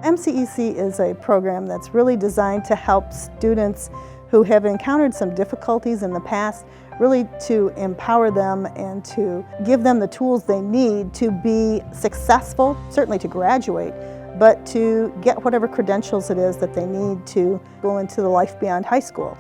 MCEC is a program that's really designed to help students who have encountered some difficulties in the past, really to empower them and to give them the tools they need to be successful, certainly to graduate, but to get whatever credentials it is that they need to go into the life beyond high school.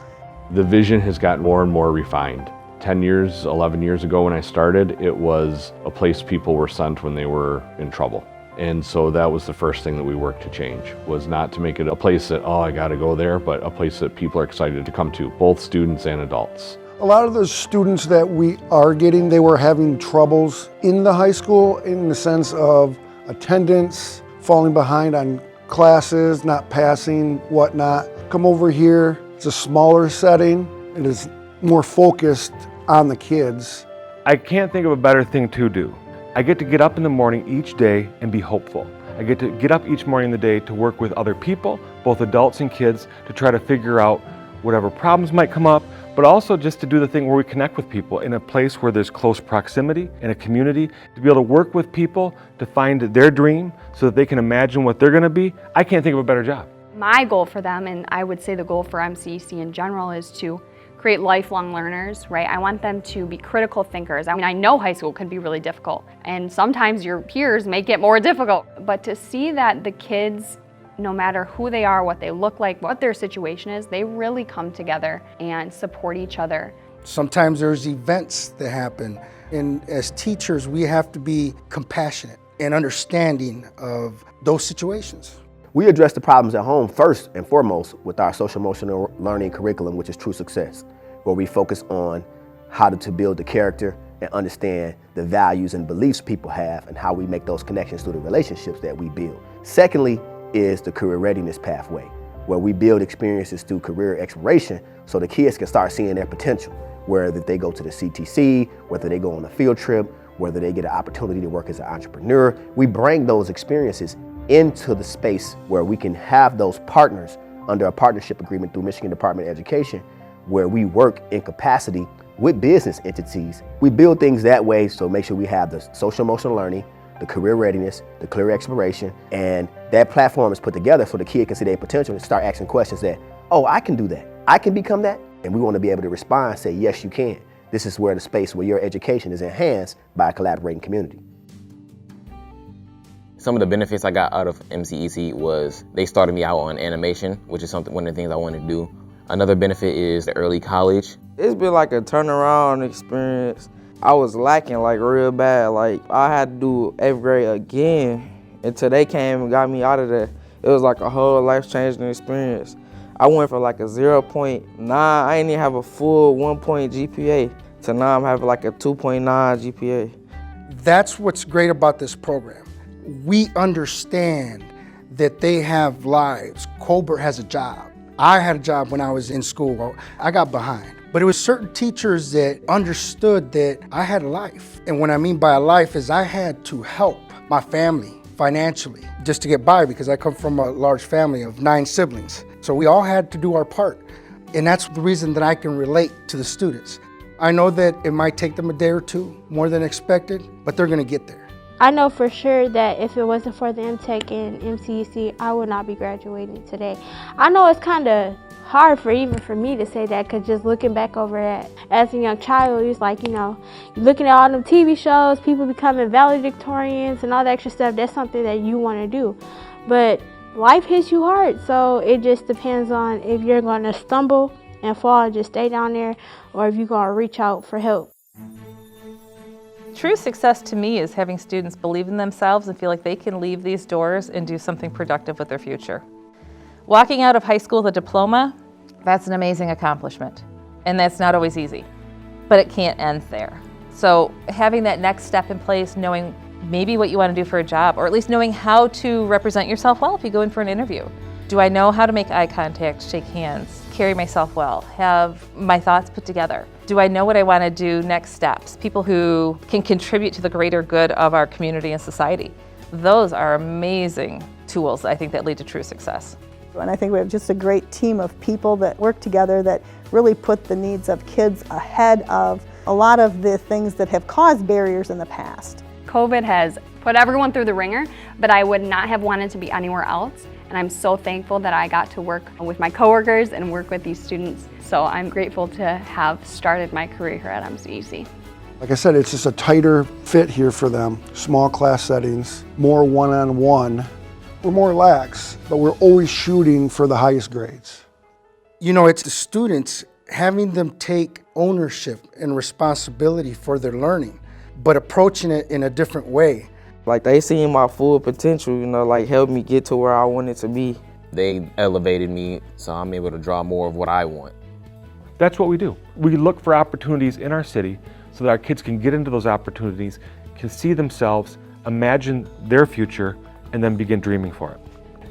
The vision has gotten more and more refined. 10 years, 11 years ago when I started, it was a place people were sent when they were in trouble. And so that was the first thing that we worked to change, was not to make it a place that, oh, I gotta go there, but a place that people are excited to come to, both students and adults. A lot of the students that we are getting, they were having troubles in the high school in the sense of attendance, falling behind on classes, not passing, whatnot. Come over here, it's a smaller setting, it is more focused on the kids. I can't think of a better thing to do. I get to get up in the morning each day and be hopeful. I get to get up each morning of the day to work with other people, both adults and kids, to try to figure out whatever problems might come up, but also just to do the thing where we connect with people in a place where there's close proximity, in a community, to be able to work with people to find their dream so that they can imagine what they're gonna be. I can't think of a better job. My goal for them, and I would say the goal for MCEC in general, is to create lifelong learners, right? I want them to be critical thinkers. I mean, I know high school can be really difficult, and sometimes your peers make it more difficult, but to see that the kids, no matter who they are, what they look like, what their situation is, they really come together and support each other. Sometimes there's events that happen, and as teachers, we have to be compassionate and understanding of those situations. We address the problems at home first and foremost with our social emotional learning curriculum, which is True Success, where we focus on how to build the character and understand the values and beliefs people have and how we make those connections through the relationships that we build. Secondly is the career readiness pathway, where we build experiences through career exploration so the kids can start seeing their potential, whether they go to the CTC, whether they go on a field trip, whether they get an opportunity to work as an entrepreneur. We bring those experiences into the space where we can have those partners under a partnership agreement through Michigan Department of Education, where we work in capacity with business entities. We build things that way, so make sure we have the social emotional learning, the career readiness, the career exploration, and that platform is put together so the kid can see their potential and start asking questions that, oh, I can do that, I can become that. And we want to be able to respond and say, yes, you can. This is where the space where your education is enhanced by a collaborating community. Some of the benefits I got out of MCEC was they started me out on animation, which is one of the things I wanted to do. Another benefit is the early college. It's been like a turnaround experience. I was lacking like real bad. Like I had to do 8th grade again until they came and got me out of there. It was like a whole life-changing experience. I went from like a 0.9, I didn't even have a full 1-point GPA, to now I'm having like a 2.9 GPA. That's what's great about this program. We understand that they have lives. Colbert has a job. I had a job when I was in school. I got behind. But it was certain teachers that understood that I had a life. And what I mean by a life is I had to help my family financially just to get by, because I come from a large family of 9 siblings. So we all had to do our part. And that's the reason that I can relate to the students. I know that it might take them a day or two more than expected, but they're gonna get there. I know for sure that if it wasn't for the MTech and MCEC, I would not be graduating today. I know it's kind of hard even for me to say that, because just looking back over it as a young child, it's like, you're looking at all them TV shows, people becoming valedictorians and all that extra stuff. That's something that you want to do. But life hits you hard, so it just depends on if you're going to stumble and fall and just stay down there, or if you're going to reach out for help. True success to me is having students believe in themselves and feel like they can leave these doors and do something productive with their future. Walking out of high school with a diploma, that's an amazing accomplishment. And that's not always easy, but it can't end there. So having that next step in place, knowing maybe what you want to do for a job, or at least knowing how to represent yourself well if you go in for an interview. Do I know how to make eye contact, shake hands, carry myself well, have my thoughts put together? Do I know what I want to do next steps? People who can contribute to the greater good of our community and society. Those are amazing tools, I think, that lead to true success. And I think we have just a great team of people that work together that really put the needs of kids ahead of a lot of the things that have caused barriers in the past. COVID has put everyone through the ringer, but I would not have wanted to be anywhere else. And I'm so thankful that I got to work with my coworkers and work with these students. So I'm grateful to have started my career here at MCEC. Like I said, it's just a tighter fit here for them. Small class settings, more one-on-one. We're more lax, but we're always shooting for the highest grades. You know, it's the students, having them take ownership and responsibility for their learning, but approaching it in a different way. Like they seen my full potential, you know, like helped me get to where I wanted to be. They elevated me so I'm able to draw more of what I want. That's what we do. We look for opportunities in our city so that our kids can get into those opportunities, can see themselves, imagine their future, and then begin dreaming for it.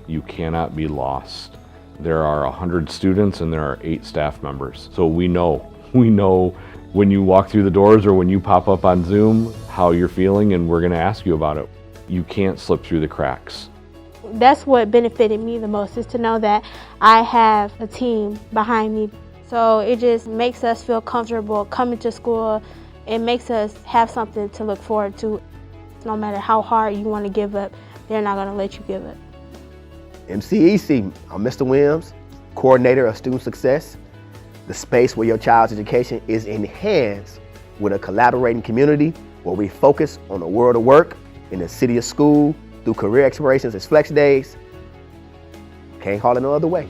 You cannot be lost. There are 100 students and there are 8 staff members. So we know when you walk through the doors or when you pop up on Zoom how you're feeling, and we're gonna ask you about it. You can't slip through the cracks. That's what benefited me the most, is to know that I have a team behind me. So it just makes us feel comfortable coming to school. It makes us have something to look forward to. No matter how hard you want to give up, they're not going to let you give up. MCEC, I'm Mr. Williams, Coordinator of Student Success, the space where your child's education is enhanced with a collaborating community where we focus on the world of work in the city of school through career explorations and flex days. Can't call it no other way.